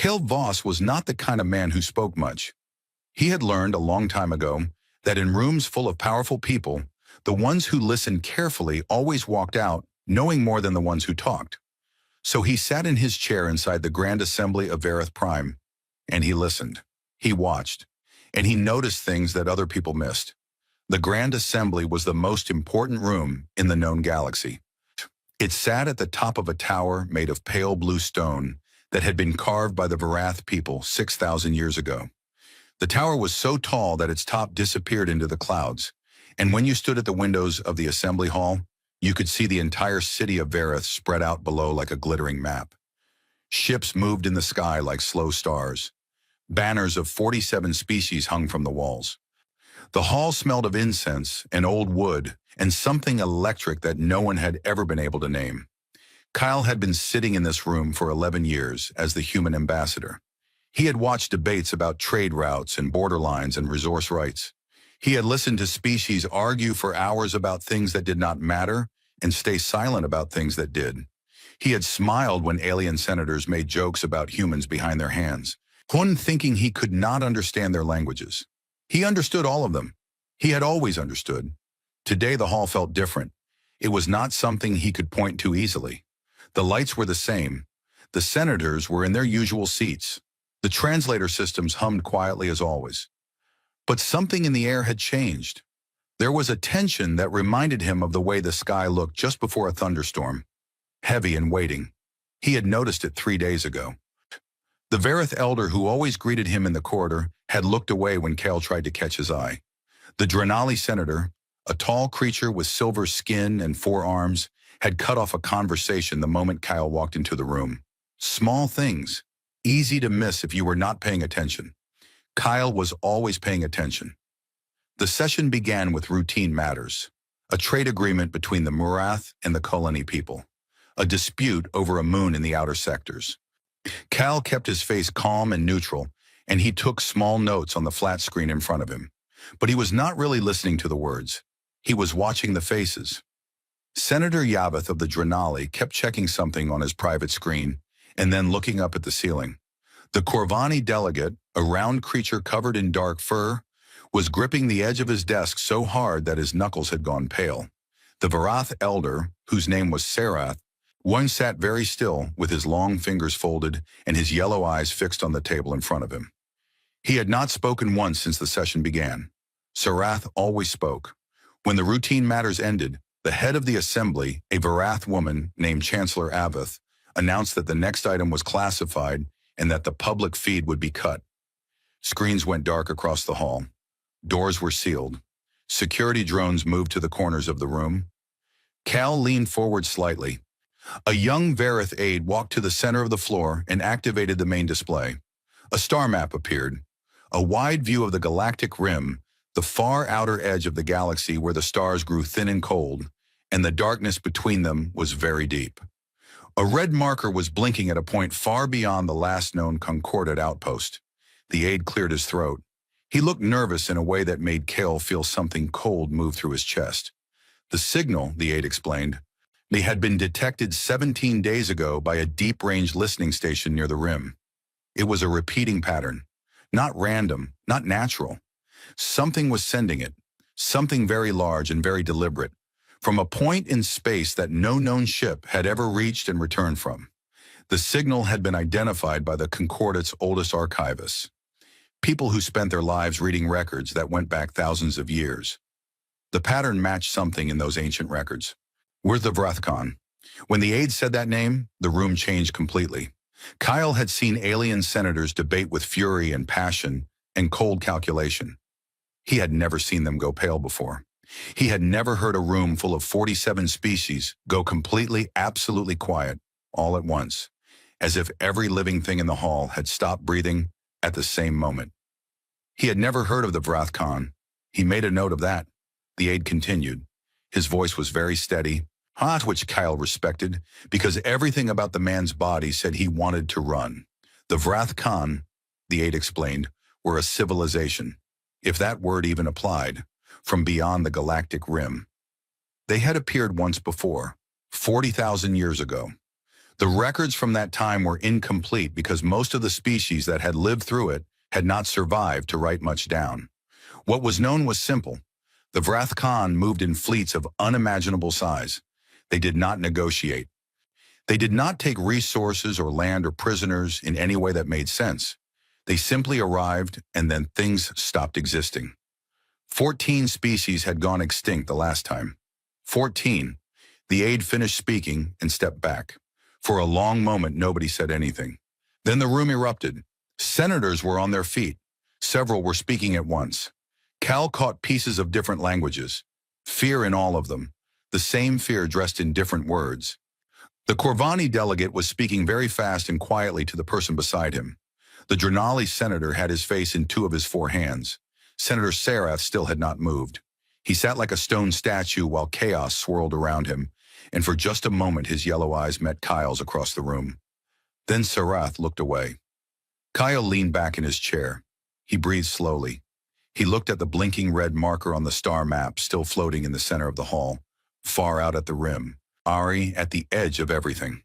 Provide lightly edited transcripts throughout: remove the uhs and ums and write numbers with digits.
Kale Voss was not the kind of man who spoke much. He had learned a long time ago that in rooms full of powerful people, the ones who listened carefully always walked out knowing more than the ones who talked. So he sat in his chair inside the Grand Assembly of Vareth Prime, and he listened. He watched, and he noticed things that other people missed. The Grand Assembly was the most important room in the known galaxy. It sat at the top of a tower made of pale blue stone that had been carved by the Varath people 6,000 years ago. The tower was so tall that its top disappeared into the clouds, and when you stood at the windows of the assembly hall, you could see the entire city of Vareth spread out below like a glittering map. Ships moved in the sky like slow stars. Banners of 47 species hung from the walls. The hall smelled of incense and old wood and something electric that no one had ever been able to name. Kyle had been sitting in this room for 11 years as the human ambassador. He had watched debates about trade routes and border lines and resource rights. He had listened to species argue for hours about things that did not matter and stay silent about things that did. He had smiled when alien senators made jokes about humans behind their hands, one thinking he could not understand their languages. He understood all of them. He had always understood. Today the hall felt different. It was not something he could point to easily. The lights were the same. The senators were in their usual seats. The translator systems hummed quietly as always. But something in the air had changed. There was a tension that reminded him of the way the sky looked just before a thunderstorm, heavy and waiting. He had noticed it 3 days ago. The Vareth elder who always greeted him in the corridor had looked away when Kale tried to catch his eye. The Drenali senator, a tall creature with silver skin and 4 arms, had cut off a conversation the moment Kyle walked into the room. Small things, easy to miss if you were not paying attention. Kyle was always paying attention. The session began with routine matters, a trade agreement between the Murath and the Colony people, a dispute over a moon in the outer sectors. Cal kept his face calm and neutral, and he took small notes on the flat screen in front of him. But he was not really listening to the words. He was watching the faces. Senator Yaveth of the Drenali kept checking something on his private screen and then looking up at the ceiling. The Corvani delegate, a round creature covered in dark fur, was gripping the edge of his desk so hard that his knuckles had gone pale. The Varath elder, whose name was Sarath, one sat very still with his long fingers folded and his yellow eyes fixed on the table in front of him. He had not spoken once since the session began. Sarath always spoke. When the routine matters ended, the head of the assembly, a Varath woman named Chancellor Aveth, announced that the next item was classified and that the public feed would be cut. Screens went dark across the hall. Doors were sealed. Security drones moved to the corners of the room. Cal leaned forward slightly. A young Vareth aide walked to the center of the floor and activated the main display. A star map appeared. A wide view of the galactic rim, the far outer edge of the galaxy where the stars grew thin and cold, and the darkness between them was very deep. A red marker was blinking at a point far beyond the last known Concordat outpost. The aide cleared his throat. He looked nervous in a way that made Kale feel something cold move through his chest. The signal, the aide explained, they had been detected 17 days ago by a deep-range listening station near the rim. It was a repeating pattern, not random, not natural. Something was sending it, something very large and very deliberate, from a point in space that no known ship had ever reached and returned from. The signal had been identified by the Concordat's oldest archivists, people who spent their lives reading records that went back thousands of years. The pattern matched something in those ancient records. "Where's the Vrathcon?" When the aide said that name, the room changed completely. Kyle had seen alien senators debate with fury and passion and cold calculation. He had never seen them go pale before. He had never heard a room full of 47 species go completely, absolutely quiet, all at once, as if every living thing in the hall had stopped breathing at the same moment. He had never heard of the Vrathcon. He made a note of that. The aide continued. His voice was very steady, which Kyle respected, because everything about the man's body said he wanted to run. The Vrathcon, the aide explained, were a civilization, if that word even applied, from beyond the galactic rim. They had appeared once before, 40,000 years ago. The records from that time were incomplete because most of the species that had lived through it had not survived to write much down. What was known was simple. The Vrathkhan moved in fleets of unimaginable size. They did not negotiate. They did not take resources or land or prisoners in any way that made sense. They simply arrived and then things stopped existing. 14 species had gone extinct the last time. 14. The aide finished speaking and stepped back. For a long moment, nobody said anything. Then the room erupted. Senators were on their feet. Several were speaking at once. Cal caught pieces of different languages. Fear in all of them. The same fear dressed in different words. The Corvani delegate was speaking very fast and quietly to the person beside him. The Drenali senator had his face in two of his four hands. Senator Sarath still had not moved. He sat like a stone statue while chaos swirled around him, and for just a moment his yellow eyes met Kyle's across the room. Then Sarath looked away. Kyle leaned back in his chair. He breathed slowly. He looked at the blinking red marker on the star map still floating in the center of the hall, far out at the rim, Ari at the edge of everything.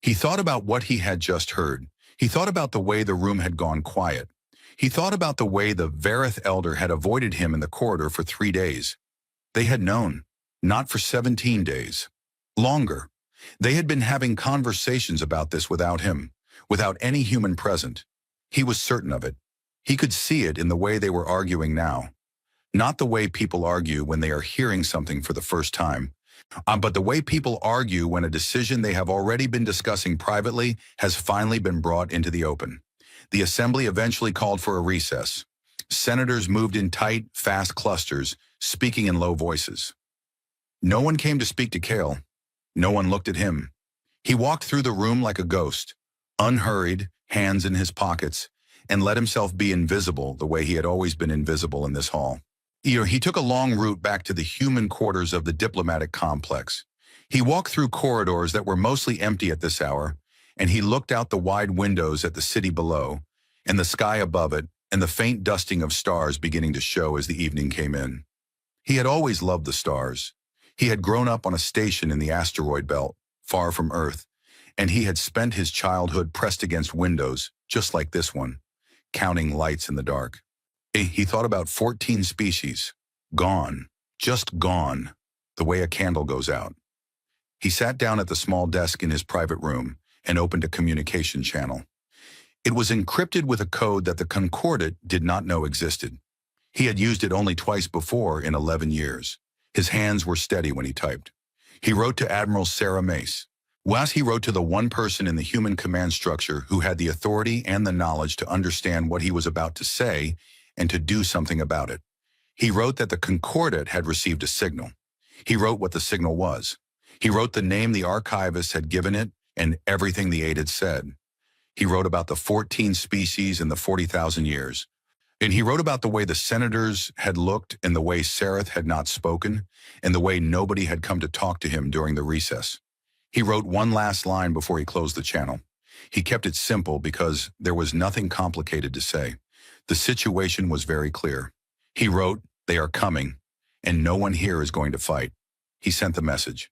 He thought about what he had just heard. He thought about the way the room had gone quiet. He thought about the way the Vareth elder had avoided him in the corridor for 3 days. They had known, not for 17 days. Longer. They had been having conversations about this without him, without any human present. He was certain of it. He could see it in the way they were arguing now. Not the way people argue when they are hearing something for the first time, but the way people argue when a decision they have already been discussing privately has finally been brought into the open. The assembly eventually called for a recess. Senators moved in tight, fast clusters, speaking in low voices. No one came to speak to Kale. No one looked at him. He walked through the room like a ghost, unhurried, hands in his pockets, and let himself be invisible the way he had always been invisible in this hall. He took a long route back to the human quarters of the diplomatic complex. He walked through corridors that were mostly empty at this hour, and he looked out the wide windows at the city below, and the sky above it, and the faint dusting of stars beginning to show as the evening came in. He had always loved the stars. He had grown up on a station in the asteroid belt, far from Earth, and he had spent his childhood pressed against windows, just like this one, counting lights in the dark. He thought about 14 species, gone, just gone, the way a candle goes out. He sat down at the small desk in his private room and opened a communication channel. It was encrypted with a code that the Concordat did not know existed. He had used it only twice before in 11 years. His hands were steady when he typed. He wrote to Admiral Sarah Mace. Whilst he wrote to the one person in the human command structure who had the authority and the knowledge to understand what he was about to say and to do something about it. He wrote that the Concordat had received a signal. He wrote what the signal was. He wrote the name the archivist had given it and everything the aide had said. He wrote about the 14 species in the 40,000 years. And he wrote about the way the senators had looked and the way Sarath had not spoken and the way nobody had come to talk to him during the recess. He wrote one last line before he closed the channel. He kept it simple because there was nothing complicated to say. The situation was very clear. He wrote, "They are coming, and no one here is going to fight." He sent the message.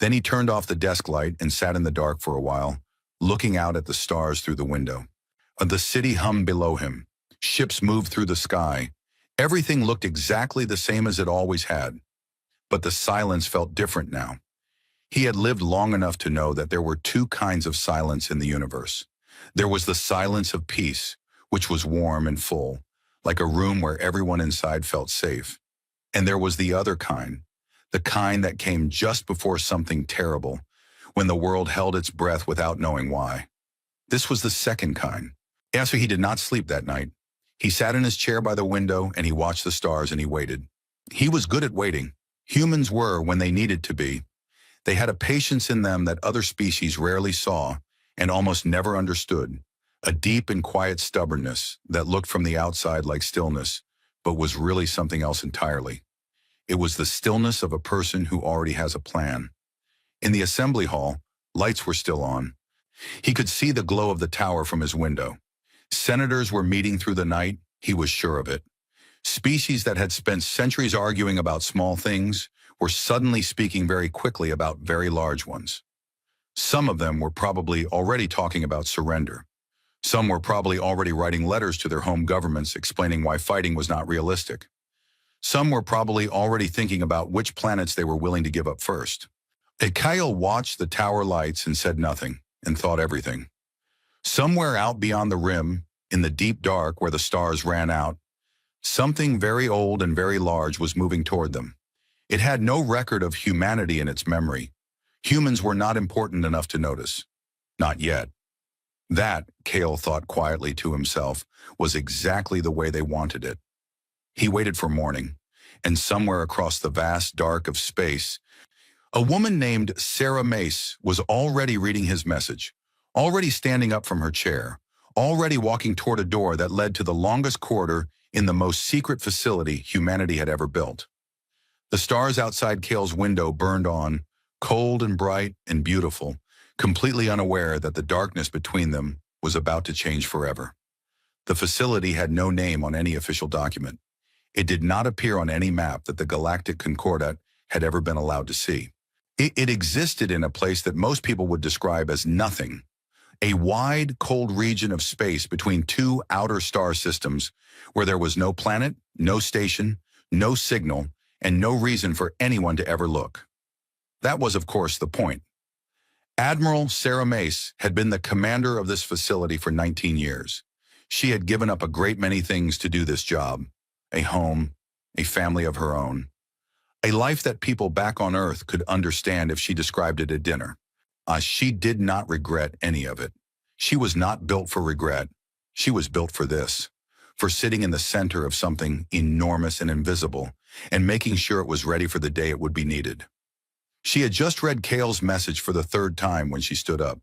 Then he turned off the desk light and sat in the dark for a while, looking out at the stars through the window. The city hummed below him. Ships moved through the sky. Everything looked exactly the same as it always had. But the silence felt different now. He had lived long enough to know that there were two kinds of silence in the universe. There was the silence of peace, which was warm and full, like a room where everyone inside felt safe. And there was the other kind, the kind that came just before something terrible, when the world held its breath without knowing why. This was the second kind. After he did not sleep that night, he sat in his chair by the window and he watched the stars and he waited. He was good at waiting. Humans were when they needed to be. They had a patience in them that other species rarely saw and almost never understood, a deep and quiet stubbornness that looked from the outside like stillness, but was really something else entirely. It was the stillness of a person who already has a plan. In the assembly hall, lights were still on. He could see the glow of the tower from his window. Senators were meeting through the night, he was sure of it. Species that had spent centuries arguing about small things were suddenly speaking very quickly about very large ones. Some of them were probably already talking about surrender. Some were probably already writing letters to their home governments explaining why fighting was not realistic. Some were probably already thinking about which planets they were willing to give up first. Kyle watched the tower lights and said nothing, and thought everything. Somewhere out beyond the rim, in the deep dark where the stars ran out, something very old and very large was moving toward them. It had no record of humanity in its memory. Humans were not important enough to notice. Not yet. That, Cale thought quietly to himself, was exactly the way they wanted it. He waited for morning, and somewhere across the vast dark of space, a woman named Sarah Mace was already reading his message, already standing up from her chair, already walking toward a door that led to the longest corridor in the most secret facility humanity had ever built. The stars outside Cale's window burned on, cold and bright and beautiful, completely unaware that the darkness between them was about to change forever. The facility had no name on any official document. It did not appear on any map that the Galactic Concordat had ever been allowed to see. It existed in a place that most people would describe as nothing, a wide, cold region of space between two outer star systems where there was no planet, no station, no signal, and no reason for anyone to ever look. That was, of course, the point. Admiral Sarah Mace had been the commander of this facility for 19 years. She had given up a great many things to do this job: a home, a family of her own, a life that people back on Earth could understand if she described it at dinner. She did not regret any of it. She was not built for regret. She was built for this, for sitting in the center of something enormous and invisible, and making sure it was ready for the day it would be needed. She had just read Cale's message for the third time when she stood up.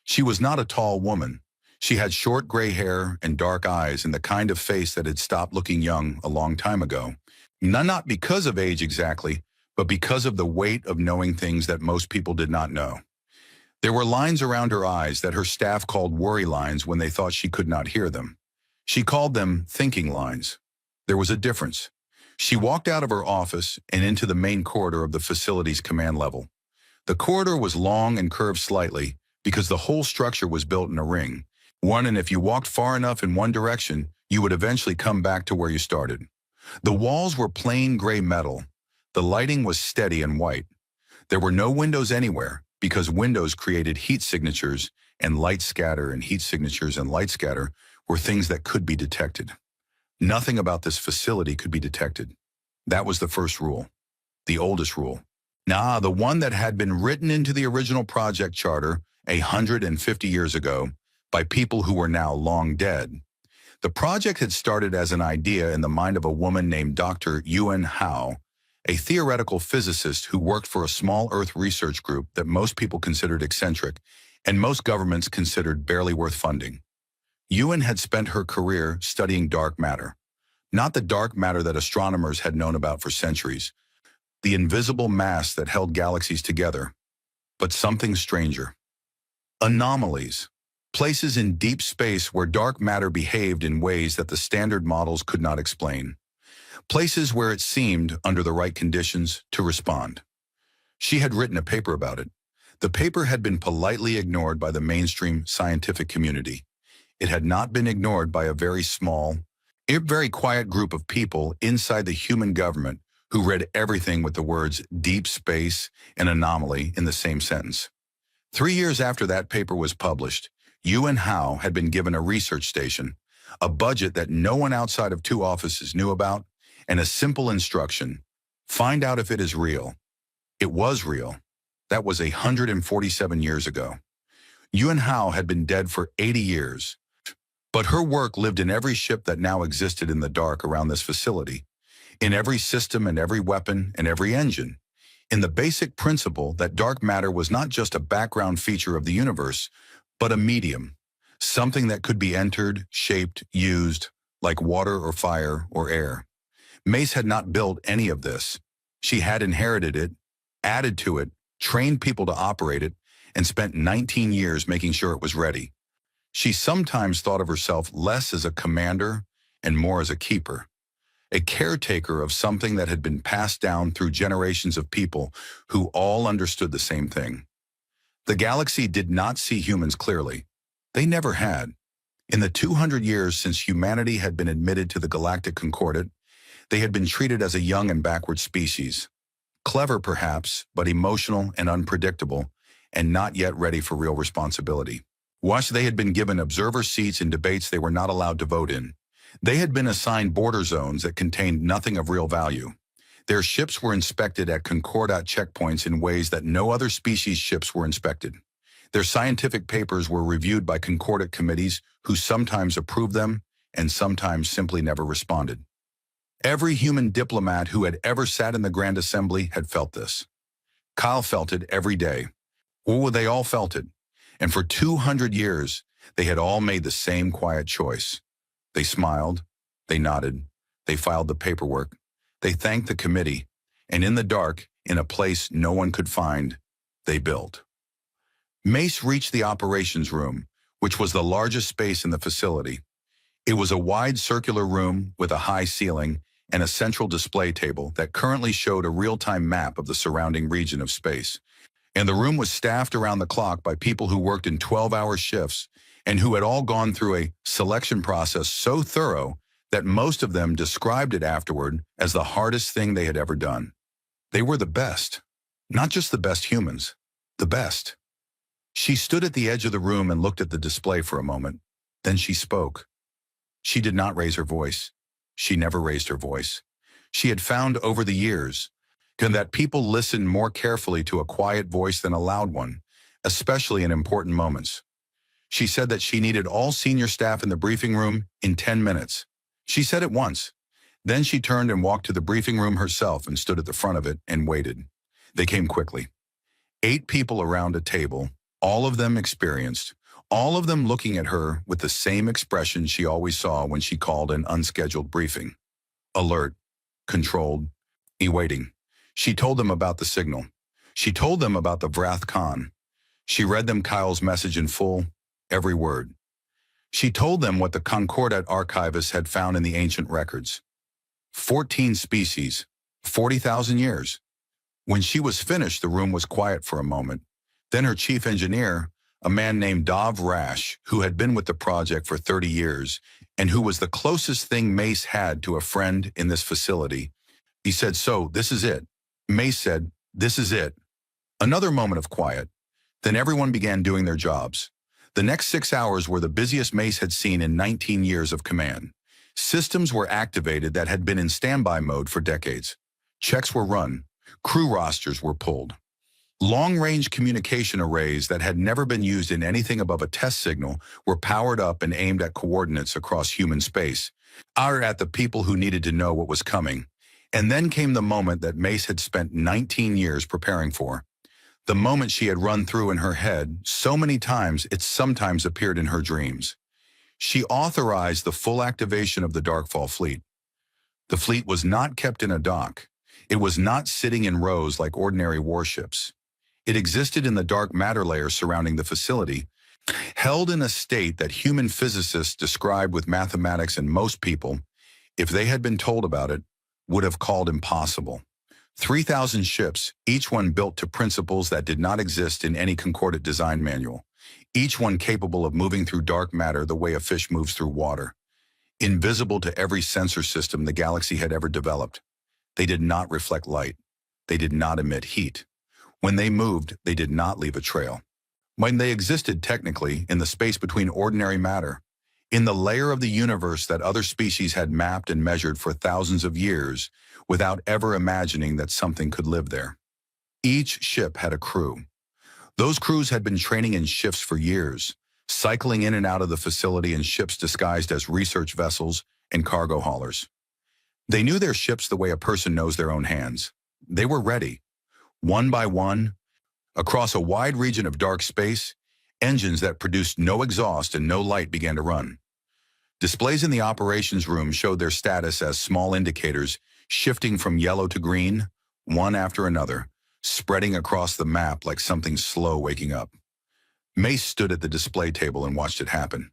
She was not a tall woman. She had short gray hair and dark eyes and the kind of face that had stopped looking young a long time ago. Not because of age exactly, but because of the weight of knowing things that most people did not know. There were lines around her eyes that her staff called worry lines when they thought she could not hear them. She called them thinking lines. There was a difference. She walked out of her office and into the main corridor of the facility's command level. The corridor was long and curved slightly because the whole structure was built in a ring. And if you walked far enough in one direction, you would eventually come back to where you started. The walls were plain gray metal. The lighting was steady and white. There were no windows anywhere because windows created heat signatures, and light scatter and heat signatures and light scatter were things that could be detected. Nothing about this facility could be detected. That was the first rule, the oldest rule. The one that had been written into the original project charter 150 years ago by people who were now long dead. The project had started as an idea in the mind of a woman named Dr. Yuan Hao, a theoretical physicist who worked for a small Earth research group that most people considered eccentric and most governments considered barely worth funding. Yuan had spent her career studying dark matter, not the dark matter that astronomers had known about for centuries, the invisible mass that held galaxies together, but something stranger. Anomalies. Places in deep space where dark matter behaved in ways that the standard models could not explain. Places where it seemed, under the right conditions, to respond. She had written a paper about it. The paper had been politely ignored by the mainstream scientific community. It had not been ignored by a very small, very quiet group of people inside the human government who read everything with the words deep space and anomaly in the same sentence. 3 years after that paper was published, Yuan Hao had been given a research station, a budget that no one outside of 2 offices knew about, and a simple instruction: find out if it is real. It was real. That was 147 years ago. Yuan Hao had been dead for 80 years, but her work lived in every ship that now existed in the dark around this facility, in every system and every weapon and every engine, in the basic principle that dark matter was not just a background feature of the universe, but a medium, something that could be entered, shaped, used, like water or fire or air. Mace had not built any of this. She had inherited it, added to it, trained people to operate it, and spent 19 years making sure it was ready. She sometimes thought of herself less as a commander and more as a keeper, a caretaker of something that had been passed down through generations of people who all understood the same thing. The galaxy did not see humans clearly. They never had. In the 200 years since humanity had been admitted to the Galactic Concordat, they had been treated as a young and backward species. Clever, perhaps, but emotional and unpredictable, and not yet ready for real responsibility. They had been given observer seats in debates they were not allowed to vote in. They had been assigned border zones that contained nothing of real value. Their ships were inspected at Concordat checkpoints in ways that no other species' ships were inspected. Their scientific papers were reviewed by Concordat committees who sometimes approved them and sometimes simply never responded. Every human diplomat who had ever sat in the Grand Assembly had felt this. Kyle felt it every day. Oh, they all felt it. And for 200 years, they had all made the same quiet choice. They smiled, they nodded, they filed the paperwork, they thanked the committee, and in the dark, in a place no one could find, they built. Mace reached the operations room, which was the largest space in the facility. It was a wide circular room with a high ceiling and a central display table that currently showed a real-time map of the surrounding region of space. And the room was staffed around the clock by people who worked in 12-hour shifts and who had all gone through a selection process so thorough that most of them described it afterward as the hardest thing they had ever done. They were the best, not just the best humans, the best. She stood at the edge of the room and looked at the display for a moment. Then she spoke. She did not raise her voice. She never raised her voice. She had found over the years that people listen more carefully to a quiet voice than a loud one, especially in important moments. She said that she needed all senior staff in the briefing room in 10 minutes. She said it once. Then she turned and walked to the briefing room herself and stood at the front of it and waited. They came quickly. 8 people around a table, all of them experienced, all of them looking at her with the same expression she always saw when she called an unscheduled briefing. Alert, controlled, awaiting. She told them about the signal. She told them about the Vrath Khan. She read them Kyle's message in full, every word. She told them what the Concordat archivist had found in the ancient records. 14 species, 40,000 years. When she was finished, the room was quiet for a moment. Then her chief engineer, a man named Dov Rash, who had been with the project for 30 years and who was the closest thing Mace had to a friend in this facility, he said, "So, this is it." Mace said, "This is it." Another moment of quiet. Then everyone began doing their jobs. The next 6 hours were the busiest Mace had seen in 19 years of command. Systems were activated that had been in standby mode for decades. Checks were run. Crew rosters were pulled. Long-range communication arrays that had never been used in anything above a test signal were powered up and aimed at coordinates across human space, or at the people who needed to know what was coming. And then came the moment that Mace had spent 19 years preparing for. The moment she had run through in her head so many times it sometimes appeared in her dreams. She authorized the full activation of the Darkfall fleet. The fleet was not kept in a dock. It was not sitting in rows like ordinary warships. It existed in the dark matter layer surrounding the facility, held in a state that human physicists described with mathematics, and most people, if they had been told about it, would have called impossible. 3,000 ships, each one built to principles that did not exist in any Concordat design manual, each one capable of moving through dark matter the way a fish moves through water. Invisible to every sensor system the galaxy had ever developed. They did not reflect light. They did not emit heat. When they moved, they did not leave a trail. When they existed technically in the space between ordinary matter, in the layer of the universe that other species had mapped and measured for thousands of years without ever imagining that something could live there. Each ship had a crew. Those crews had been training in shifts for years, cycling in and out of the facility in ships disguised as research vessels and cargo haulers. They knew their ships the way a person knows their own hands. They were ready. One by one, across a wide region of dark space, engines that produced no exhaust and no light began to run. Displays in the operations room showed their status as small indicators, shifting from yellow to green, one after another, spreading across the map like something slow waking up. Mace stood at the display table and watched it happen.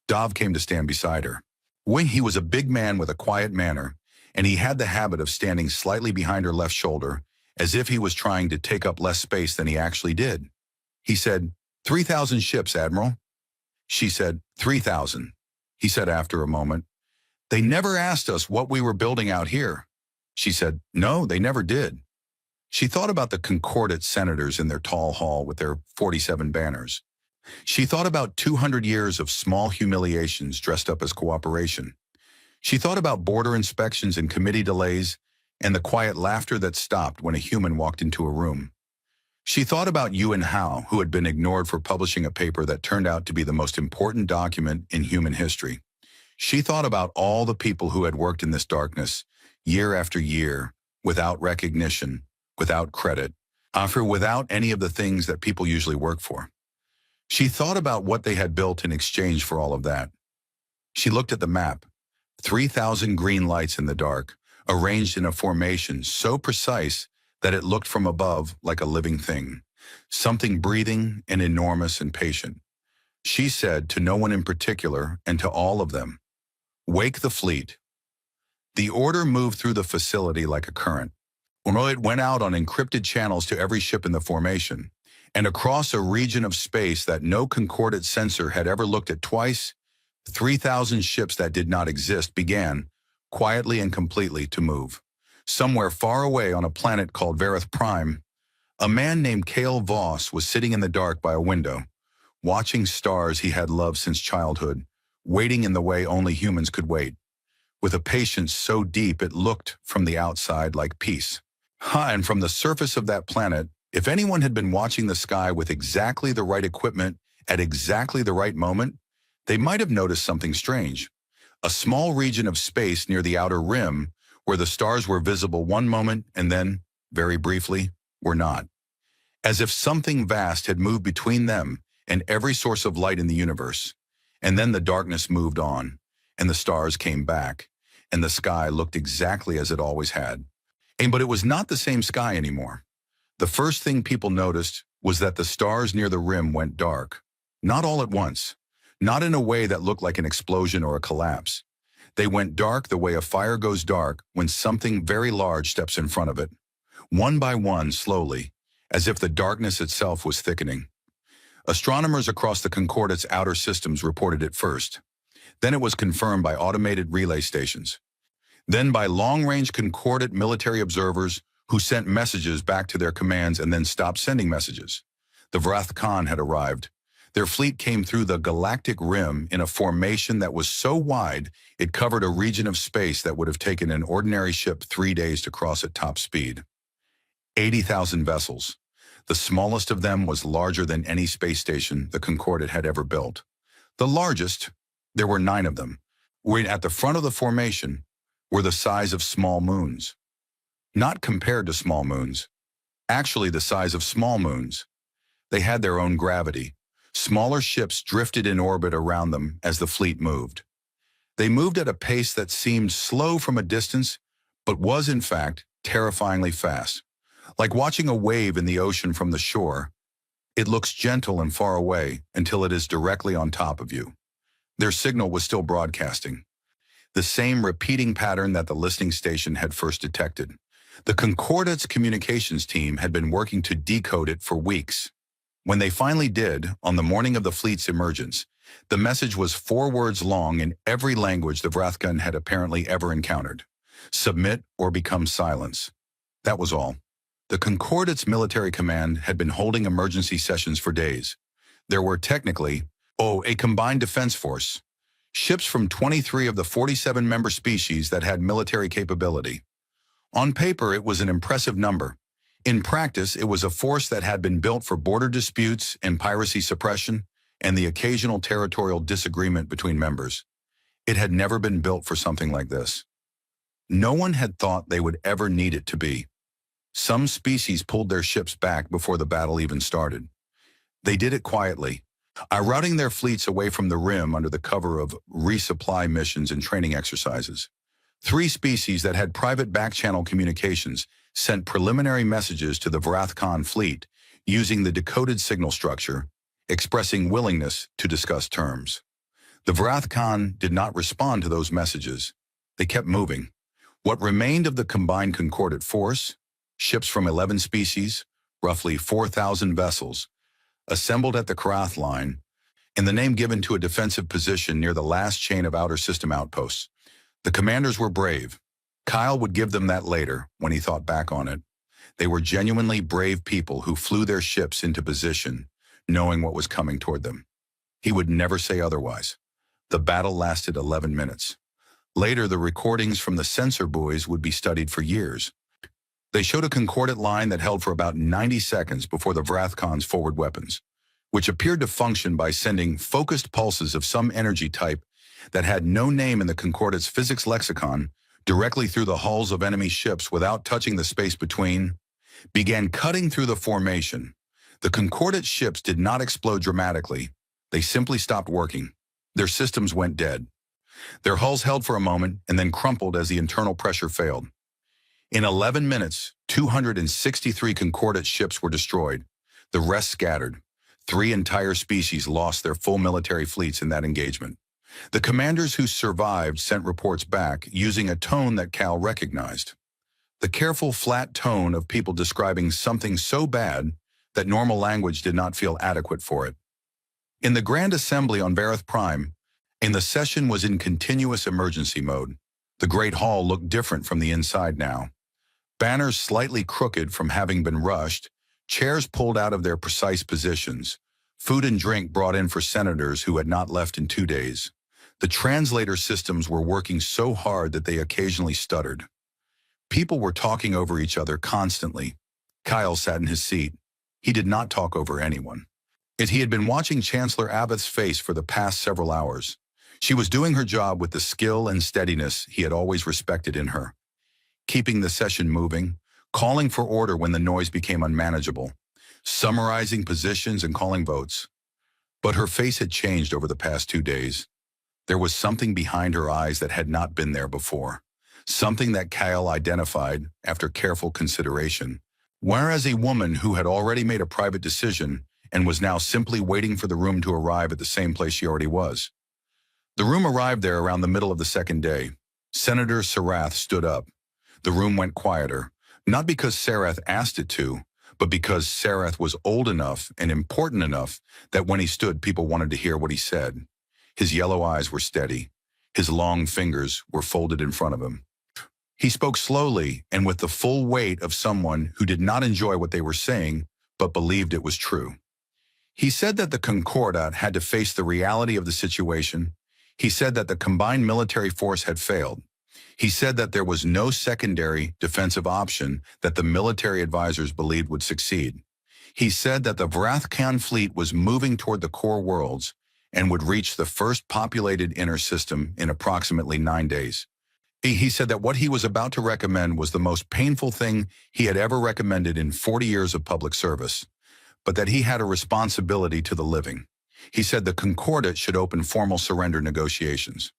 Dov came to stand beside her. He was a big man with a quiet manner, and he had the habit of standing slightly behind her left shoulder, as if he was trying to take up less space than he actually did. He said, 3,000 ships, Admiral. She said, 3,000. He said after a moment, they never asked us what we were building out here. She said, no, they never did. She thought about the Concordate senators in their tall hall with their 47 banners. She thought about 200 years of small humiliations dressed up as cooperation. She thought about border inspections and committee delays and the quiet laughter that stopped when a human walked into a room. She thought about Yuan Hao, who had been ignored for publishing a paper that turned out to be the most important document in human history. She thought about all the people who had worked in this darkness, year after year, without recognition, without credit, without any of the things that people usually work for. She thought about what they had built in exchange for all of that. She looked at the map. 3,000 green lights in the dark, arranged in a formation so precise that it looked from above like a living thing, something breathing and enormous and patient. She said to no one in particular and to all of them, "Wake the fleet." The order moved through the facility like a current. It went out on encrypted channels to every ship in the formation, and across a region of space that no Concordate sensor had ever looked at twice, 3,000 ships that did not exist began, quietly and completely, to move. Somewhere far away on a planet called Verith Prime, a man named Cale Voss was sitting in the dark by a window, watching stars he had loved since childhood, waiting in the way only humans could wait, with a patience so deep it looked from the outside like peace. And from the surface of that planet, if anyone had been watching the sky with exactly the right equipment at exactly the right moment, they might have noticed something strange. A small region of space near the outer rim where the stars were visible one moment and then, very briefly, were not. As if something vast had moved between them and every source of light in the universe. And then the darkness moved on, and the stars came back, and the sky looked exactly as it always had. But it was not the same sky anymore. The first thing people noticed was that the stars near the rim went dark. Not all at once. Not in a way that looked like an explosion or a collapse. They went dark the way a fire goes dark when something very large steps in front of it. One by one, slowly, as if the darkness itself was thickening. Astronomers across the Concordate's outer systems reported it first. Then it was confirmed by automated relay stations. Then by long-range Concordate military observers who sent messages back to their commands and then stopped sending messages. The Vrath Khan had arrived. Their fleet came through the galactic rim in a formation that was so wide it covered a region of space that would have taken an ordinary ship 3 days to cross at top speed. 80,000 vessels. The smallest of them was larger than any space station the Concordate had ever built. The largest, there were 9 of them, were at the front of the formation, were the size of small moons. Not compared to small moons, actually the size of small moons. They had their own gravity. Smaller ships drifted in orbit around them as the fleet moved. They moved at a pace that seemed slow from a distance, but was in fact terrifyingly fast. Like watching a wave in the ocean from the shore, it looks gentle and far away until it is directly on top of you. Their signal was still broadcasting. The same repeating pattern that the listening station had first detected. The Concordate's communications team had been working to decode it for weeks. When they finally did, on the morning of the fleet's emergence, the message was 4 words long in every language the Vrathkun had apparently ever encountered. Submit or become silence. That was all. The Concordate's military command had been holding emergency sessions for days. There were technically, a combined defense force. Ships from 23 of the 47 member species that had military capability. On paper, it was an impressive number. In practice, it was a force that had been built for border disputes and piracy suppression and the occasional territorial disagreement between members. It had never been built for something like this. No one had thought they would ever need it to be. Some species pulled their ships back before the battle even started. They did it quietly, routing their fleets away from the rim under the cover of resupply missions and training exercises. 3 species that had private back-channel communications sent preliminary messages to the Vrath Khan fleet using the decoded signal structure, expressing willingness to discuss terms. The Vrath Khan did not respond to those messages. They kept moving. What remained of the combined Concordate force, ships from 11 species, roughly 4,000 vessels, assembled at the Karath line, in the name given to a defensive position near the last chain of outer system outposts. The commanders were brave. Kyle would give them that later, when he thought back on it. They were genuinely brave people who flew their ships into position, knowing what was coming toward them. He would never say otherwise. The battle lasted 11 minutes. Later, the recordings from the sensor buoys would be studied for years. They showed a concordant line that held for about 90 seconds before the Vrathcon's forward weapons, which appeared to function by sending focused pulses of some energy type that had no name in the concordant's physics lexicon directly through the hulls of enemy ships without touching the space between, began cutting through the formation. The concordant ships did not explode dramatically. They simply stopped working. Their systems went dead. Their hulls held for a moment and then crumpled as the internal pressure failed. In 11 minutes, 263 concordant ships were destroyed. The rest scattered. 3 entire species lost their full military fleets in that engagement. The commanders who survived sent reports back using a tone that Cal recognized. The careful, flat tone of people describing something so bad that normal language did not feel adequate for it. In the Grand Assembly on Vareth Prime, the session was in continuous emergency mode. The Great Hall looked different from the inside now. Banners slightly crooked from having been rushed, chairs pulled out of their precise positions, food and drink brought in for senators who had not left in 2 days. The translator systems were working so hard that they occasionally stuttered. People were talking over each other constantly. Kyle sat in his seat. He did not talk over anyone. He had been watching Chancellor Abath's face for the past several hours. She was doing her job with the skill and steadiness he had always respected in her, keeping the session moving, calling for order when the noise became unmanageable, summarizing positions and calling votes. But her face had changed over the past 2 days. There was something behind her eyes that had not been there before, something that Kyle identified after careful consideration. Whereas a woman who had already made a private decision and was now simply waiting for the room to arrive at the same place she already was. The room arrived there around the middle of the second day. Senator Sarath stood up. The room went quieter, not because Sarath asked it to, but because Sarath was old enough and important enough that when he stood, people wanted to hear what he said. His yellow eyes were steady. His long fingers were folded in front of him. He spoke slowly and with the full weight of someone who did not enjoy what they were saying, but believed it was true. He said that the Concordat had to face the reality of the situation. He said that the combined military force had failed. He said that there was no secondary defensive option that the military advisors believed would succeed. He said that the Vrathcan fleet was moving toward the core worlds and would reach the first populated inner system in approximately 9 days. He said that what he was about to recommend was the most painful thing he had ever recommended in 40 years of public service, but that he had a responsibility to the living. He said the Concordat should open formal surrender negotiations.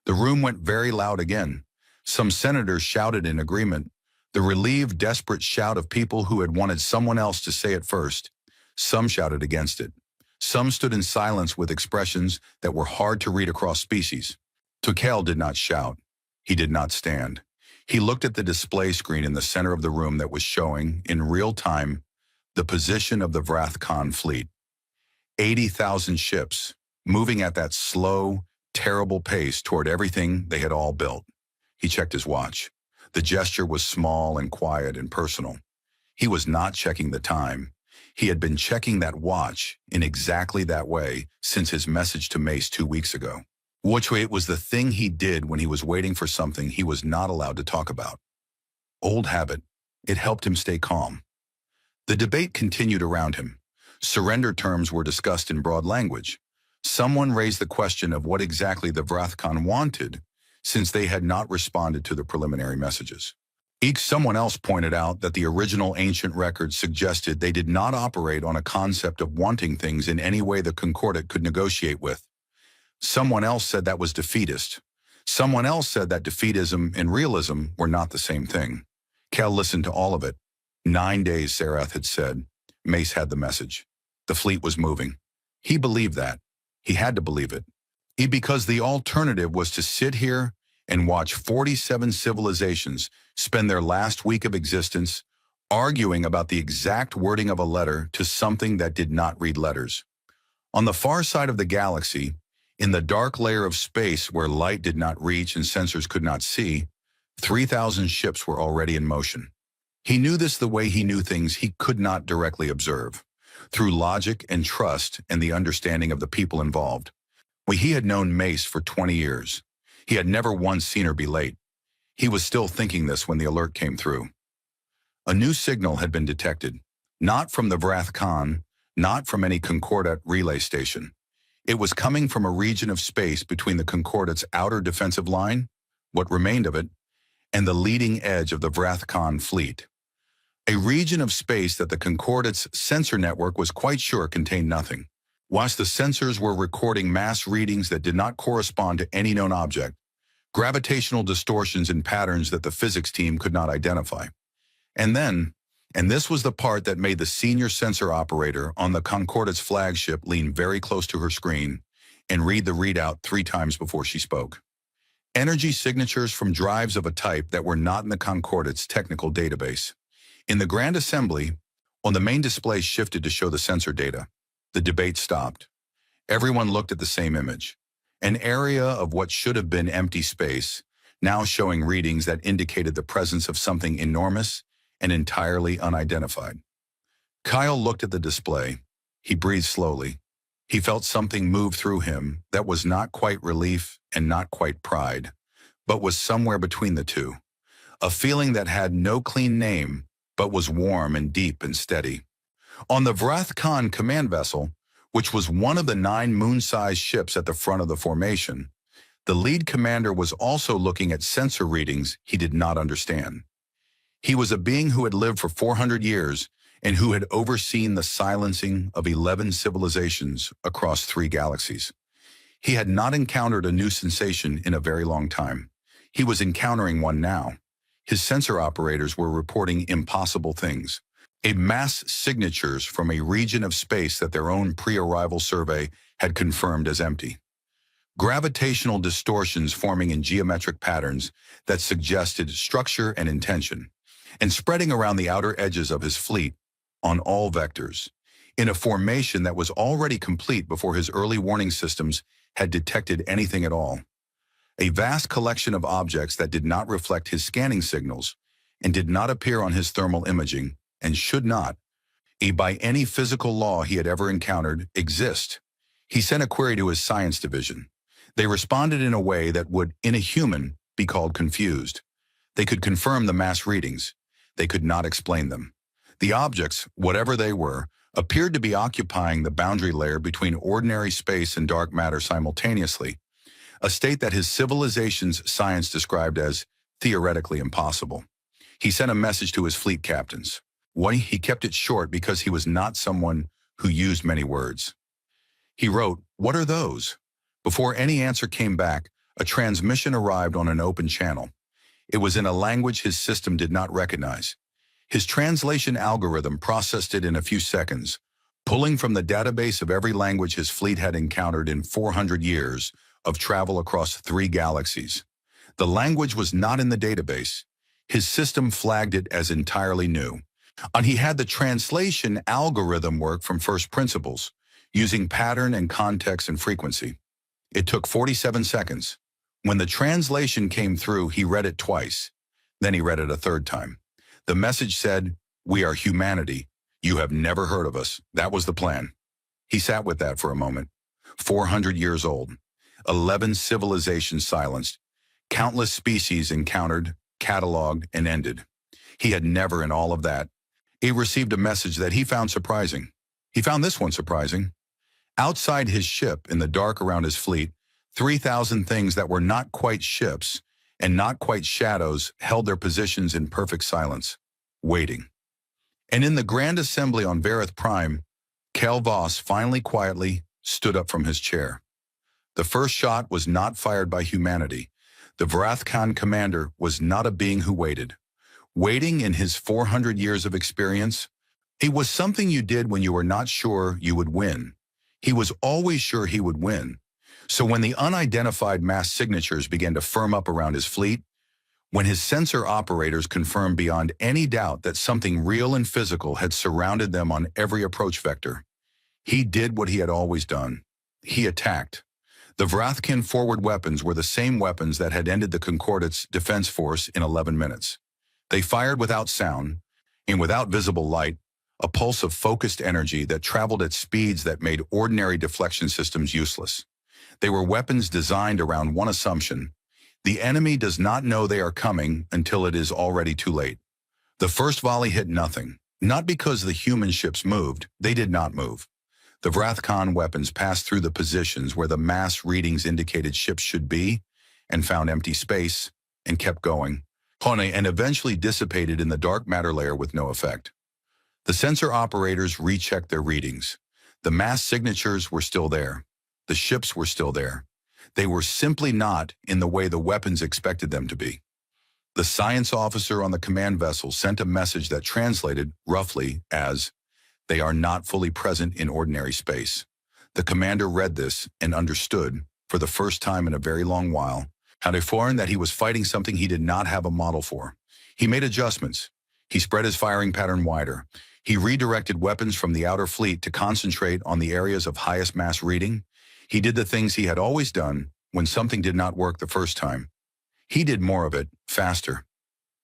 The room went very loud again. Some senators shouted in agreement, the relieved, desperate shout of people who had wanted someone else to say it first. Some shouted against it. Some stood in silence with expressions that were hard to read across species. Tukel did not shout. He did not stand. He looked at the display screen in the center of the room that was showing, in real time, the position of the Vrathcan fleet. 80,000 ships, moving at that slow, terrible pace toward everything they had all built. He checked his watch. The gesture was small and quiet and personal. He was not checking the time. He had been checking that watch in exactly that way since his message to Mace 2 weeks ago. Which way it was the thing he did when he was waiting for something he was not allowed to talk about. Old habit. It helped him stay calm. The debate continued around him. Surrender terms were discussed in broad language. Someone raised the question of what exactly the Vrathcan wanted, since they had not responded to the preliminary messages. Someone else pointed out that the original ancient records suggested they did not operate on a concept of wanting things in any way the Concordat could negotiate with. Someone else said that was defeatist. Someone else said that defeatism and realism were not the same thing. Cal listened to all of it. 9 days, Sarath had said. Mace had the message. The fleet was moving. He believed that. He had to believe it. Because the alternative was to sit here and watch 47 civilizations spend their last week of existence arguing about the exact wording of a letter to something that did not read letters. On the far side of the galaxy, in the dark layer of space where light did not reach and sensors could not see, 3,000 ships were already in motion. He knew this the way he knew things he could not directly observe, through logic and trust and the understanding of the people involved. He had known Mace for 20 years. He had never once seen her be late. He was still thinking this when the alert came through. A new signal had been detected, not from the Vrath Khan, not from any Concordat relay station. It was coming from a region of space between the Concordat's outer defensive line, what remained of it, and the leading edge of the Vrath Khan fleet. A region of space that the Concordat's sensor network was quite sure contained nothing. Whilst the sensors were recording mass readings that did not correspond to any known object, gravitational distortions and patterns that the physics team could not identify. And then, and this was the part that made the senior sensor operator on the Concordat's flagship lean very close to her screen and read the readout 3 times before she spoke. Energy signatures from drives of a type that were not in the Concordat's technical database. In the Grand Assembly, on the main display shifted to show the sensor data. The debate stopped. Everyone looked at the same image. An area of what should have been empty space, now showing readings that indicated the presence of something enormous and entirely unidentified. Kyle looked at the display. He breathed slowly. He felt something move through him that was not quite relief and not quite pride, but was somewhere between the two. A feeling that had no clean name, but was warm and deep and steady. On the Vrath Khan command vessel, which was one of the 9 moon-sized ships at the front of the formation, the lead commander was also looking at sensor readings he did not understand. He was a being who had lived for 400 years and who had overseen the silencing of 11 civilizations across 3 galaxies. He had not encountered a new sensation in a very long time. He was encountering one now. His sensor operators were reporting impossible things. Mass signatures from a region of space that their own pre-arrival survey had confirmed as empty. Gravitational distortions forming in geometric patterns that suggested structure and intention, and spreading around the outer edges of his fleet on all vectors, in a formation that was already complete before his early warning systems had detected anything at all. A vast collection of objects that did not reflect his scanning signals and did not appear on his thermal imaging and should not, by any physical law he had ever encountered, exist. He sent a query to his science division. They responded in a way that would, in a human, be called confused. They could confirm the mass readings. They could not explain them. The objects, whatever they were, appeared to be occupying the boundary layer between ordinary space and dark matter simultaneously, a state that his civilization's science described as theoretically impossible. He sent a message to his fleet captains. He kept it short because he was not someone who used many words. He wrote, "What are those?" Before any answer came back, a transmission arrived on an open channel. It was in a language his system did not recognize. His translation algorithm processed it in a few seconds, pulling from the database of every language his fleet had encountered in 400 years of travel across 3 galaxies. The language was not in the database. His system flagged it as entirely new. And he had the translation algorithm work from first principles, using pattern and context and frequency. It took 47 seconds. When the translation came through, he read it twice. Then he read it a 3rd time. The message said, "We are humanity. You have never heard of us." That was the plan. He sat with that for a moment. 400 years old. 11 civilizations silenced. Countless species encountered, cataloged, and ended. He had never in all of that. He received a message that he found surprising. He found this one surprising. Outside his ship, in the dark around his fleet, 3,000 things that were not quite ships and not quite shadows held their positions in perfect silence, waiting. And in the Grand Assembly on Vareth Prime, Kel Voss finally quietly stood up from his chair. The first shot was not fired by humanity. The Vrath Khan commander was not a being who waited. Waiting in his 400 years of experience, it was something you did when you were not sure you would win. He was always sure he would win. So when the unidentified mass signatures began to firm up around his fleet, When his sensor operators confirmed beyond any doubt that something real and physical had surrounded them on every approach vector, he did what he had always done. He attacked. The Vrathkin forward weapons were the same weapons that had ended the Concordate's defense force in 11 minutes. They fired without sound and without visible light, a pulse of focused energy that traveled at speeds that made ordinary deflection systems useless. They were weapons designed around one assumption: the enemy does not know they are coming until it is already too late. The first volley hit nothing, not because the human ships moved. They did not move. The Vrathkon weapons passed through the positions where the mass readings indicated ships should be and found empty space and kept going, and eventually dissipated in the dark matter layer with no effect. The sensor operators rechecked their readings. The mass signatures were still there. The ships were still there. They were simply not in the way the weapons expected them to be. The science officer on the command vessel sent a message that translated roughly as, "They are not fully present in ordinary space." The commander read this and understood, for the first time in a very long while, how to foreign that he was fighting something he did not have a model for. He made adjustments. He spread his firing pattern wider. He redirected weapons from the outer fleet to concentrate on the areas of highest mass reading. He did the things he had always done when something did not work the first time. He did more of it, faster.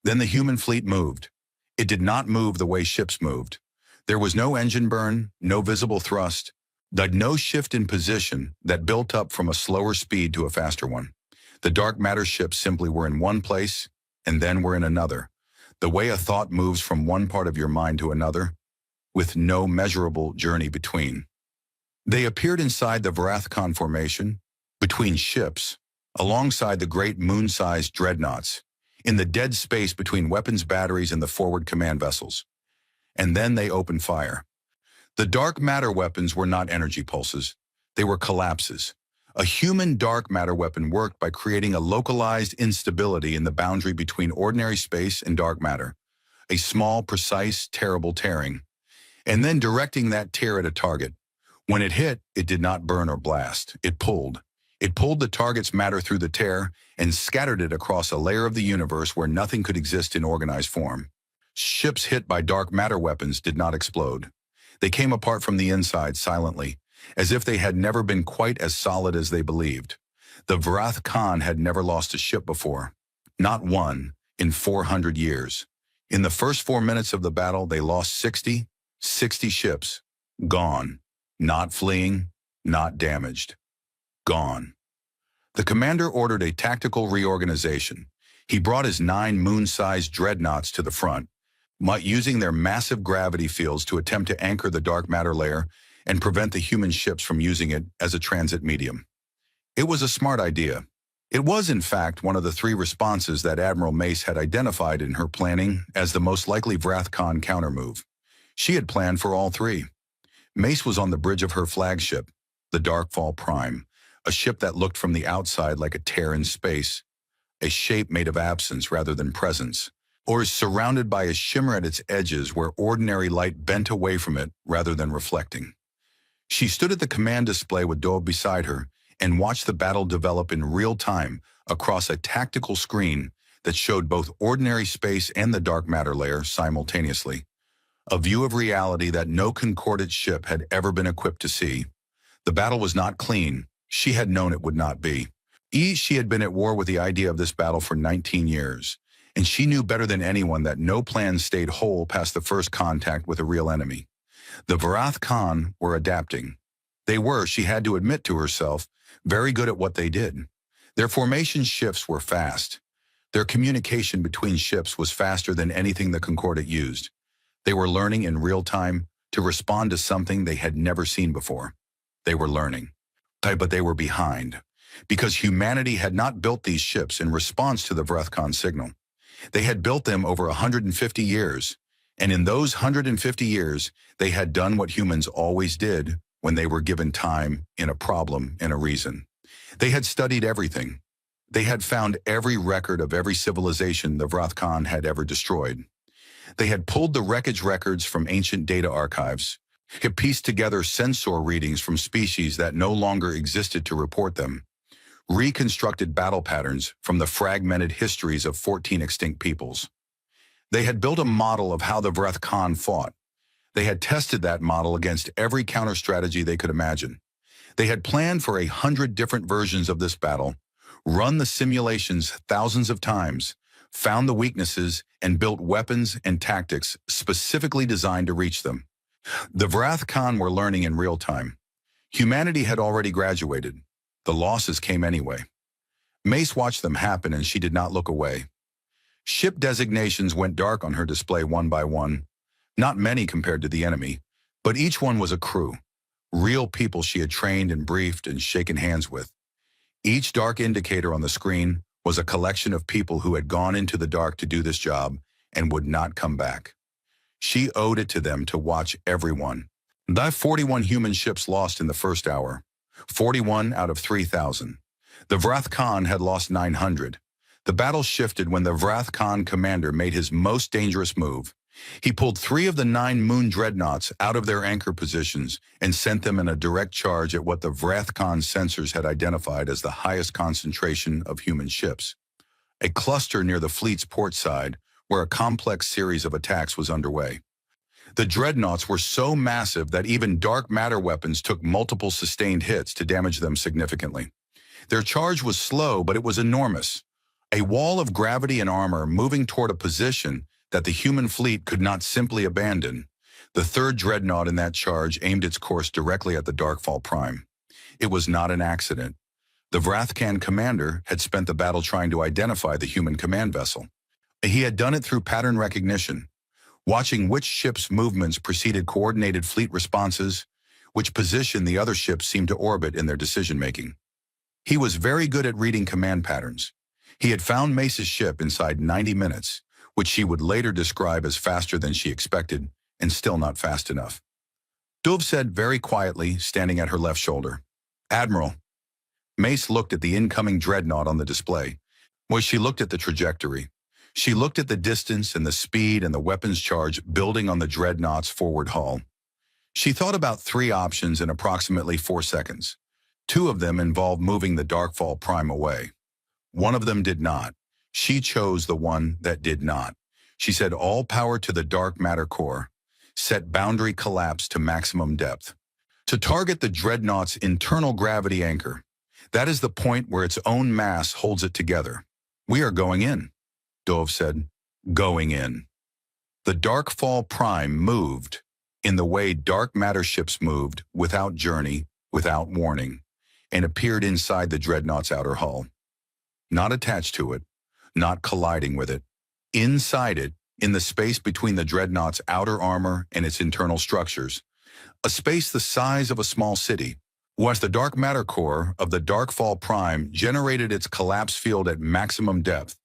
Then the human fleet moved. It did not move the way ships moved. There was no engine burn, no visible thrust, no shift in position that built up from a slower speed to a faster one. The dark matter ships simply were in one place and then were in another, the way a thought moves from one part of your mind to another, with no measurable journey between. They appeared inside the Vrathkon formation, between ships, alongside the great moon-sized dreadnoughts, in the dead space between weapons batteries and the forward command vessels. And then they opened fire. The dark matter weapons were not energy pulses. They were collapses. A human dark matter weapon worked by creating a localized instability in the boundary between ordinary space and dark matter, a small, precise, terrible tearing, and then directing that tear at a target. When it hit, it did not burn or blast. It pulled. It pulled the target's matter through the tear and scattered it across a layer of the universe where nothing could exist in organized form. Ships hit by dark matter weapons did not explode. They came apart from the inside silently, as if they had never been quite as solid as they believed. The Vrathkon had never lost a ship before. Not one, in 400 years. In the first 4 minutes of the battle, they lost 60 ships. Gone. Not fleeing, not damaged. Gone. The commander ordered a tactical reorganization. He brought his 9 moon-sized dreadnoughts to the front, using their massive gravity fields to attempt to anchor the dark matter layer and prevent the human ships from using it as a transit medium. It was a smart idea. It was, in fact, one of the 3 responses that Admiral Mace had identified in her planning as the most likely Vrathkon countermove. She had planned for all 3. Mace was on the bridge of her flagship, the Darkfall Prime, a ship that looked from the outside like a tear in space, a shape made of absence rather than presence, or is surrounded by a shimmer at its edges where ordinary light bent away from it rather than reflecting. She stood at the command display with Dove beside her and watched the battle develop in real time across a tactical screen that showed both ordinary space and the dark matter layer simultaneously. A view of reality that no Concordate ship had ever been equipped to see. The battle was not clean. She had known it would not be. She had been at war with the idea of this battle for 19 years, and she knew better than anyone that no plan stayed whole past the first contact with a real enemy. The Vrathkon were adapting. They were, she had to admit to herself, very good at what they did. Their formation shifts were fast. Their communication between ships was faster than anything the Concordate used. They were learning in real time to respond to something they had never seen before. They were learning. But they were behind, because humanity had not built these ships in response to the Vrathkon signal. They had built them over 150 years, and in those 150 years, they had done what humans always did when they were given time, in a problem, and a reason. They had studied everything. They had found every record of every civilization the Vrathkon had ever destroyed. They had pulled the wreckage records from ancient data archives, had pieced together sensor readings from species that no longer existed to report them, reconstructed battle patterns from the fragmented histories of 14 extinct peoples. They had built a model of how the Vreth Khan fought. They had tested that model against every counter-strategy they could imagine. They had planned for 100 different versions of this battle, run the simulations thousands of times, found the weaknesses, and built weapons and tactics specifically designed to reach them. The Vreth Khan were learning in real time. Humanity had already graduated. The losses came anyway. Mace watched them happen, and she did not look away. Ship designations went dark on her display one by one. Not many compared to the enemy, but each one was a crew. Real people she had trained and briefed and shaken hands with. Each dark indicator on the screen was a collection of people who had gone into the dark to do this job and would not come back. She owed it to them to watch everyone. The 41 human ships lost in the first hour. 41 out of 3,000. The Vreth Khan had lost 900. The battle shifted when the Vreth Khan commander made his most dangerous move. He pulled 3 of the 9 moon dreadnoughts out of their anchor positions and sent them in a direct charge at what the Vreth Khan sensors had identified as the highest concentration of human ships. A cluster near the fleet's port side, where a complex series of attacks was underway. The dreadnoughts were so massive that even dark matter weapons took multiple sustained hits to damage them significantly. Their charge was slow, but it was enormous. A wall of gravity and armor moving toward a position that the human fleet could not simply abandon. The third dreadnought in that charge aimed its course directly at the Darkfall Prime. It was not an accident. The Vreth Khan commander had spent the battle trying to identify the human command vessel. He had done it through pattern recognition, watching which ship's movements preceded coordinated fleet responses, which position the other ships seemed to orbit in their decision-making. He was very good at reading command patterns. He had found Mace's ship inside 90 minutes, which she would later describe as faster than she expected, and still not fast enough. Dove said very quietly, standing at her left shoulder, "Admiral." Mace looked at the incoming dreadnought on the display. She looked at the trajectory. She looked at the distance and the speed and the weapons charge building on the dreadnought's forward hull. She thought about 3 options in approximately 4 seconds. 2 of them involved moving the Darkfall Prime away. One of them did not. She chose the one that did not. She said, "All power to the dark matter core. Set boundary collapse to maximum depth. To target the dreadnought's internal gravity anchor. That is the point where its own mass holds it together. We are going in," Dove said. "Going in." The Darkfall Prime moved in the way dark matter ships moved, without journey, without warning, and appeared inside the dreadnought's outer hull. Not attached to it, not colliding with it. Inside it, in the space between the dreadnought's outer armor and its internal structures, a space the size of a small city, was the dark matter core of the Darkfall Prime generated its collapse field at maximum depth,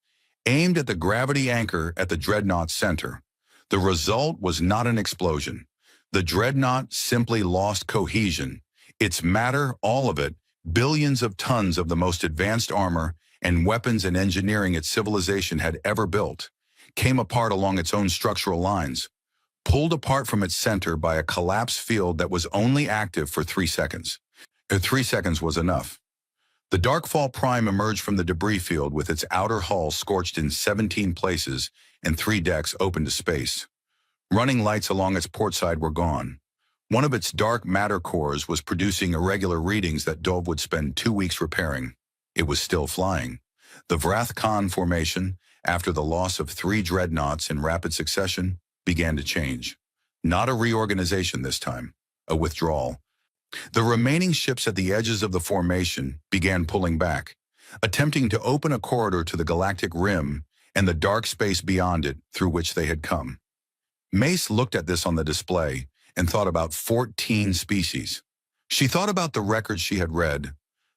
aimed at the gravity anchor at the dreadnought's center. The result was not an explosion. The dreadnought simply lost cohesion. Its matter, all of it, billions of tons of the most advanced armor and weapons and engineering its civilization had ever built, came apart along its own structural lines, pulled apart from its center by a collapse field that was only active for 3 seconds. 3 seconds was enough. The Darkfall Prime emerged from the debris field with its outer hull scorched in 17 places and 3 decks open to space. Running lights along its port side were gone. One of its dark matter cores was producing irregular readings that Dove would spend 2 weeks repairing. It was still flying. The Vreth Khan formation, after the loss of 3 dreadnoughts in rapid succession, began to change. Not a reorganization this time, a withdrawal. The remaining ships at the edges of the formation began pulling back, attempting to open a corridor to the galactic rim and the dark space beyond it through which they had come. Mace looked at this on the display and thought about 14 species. She thought about the records she had read,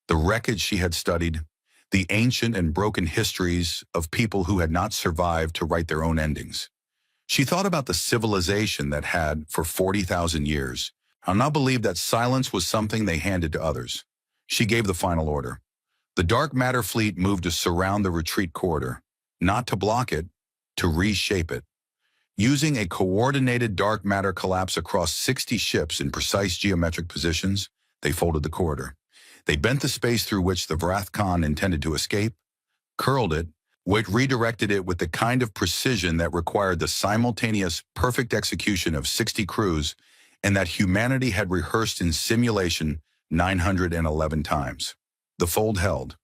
the wreckage she had studied, the ancient and broken histories of people who had not survived to write their own endings. She thought about the civilization that had, for 40,000 years, not believed that silence was something they handed to others. She gave the final order. The dark matter fleet moved to surround the retreat corridor, not to block it, to reshape it. Using a coordinated dark matter collapse across 60 ships in precise geometric positions, they folded the corridor. They bent the space through which the Wrath Khan intended to escape, curled it, redirected it with the kind of precision that required the simultaneous perfect execution of 60 crews and that humanity had rehearsed in simulation 911 times. The fold held.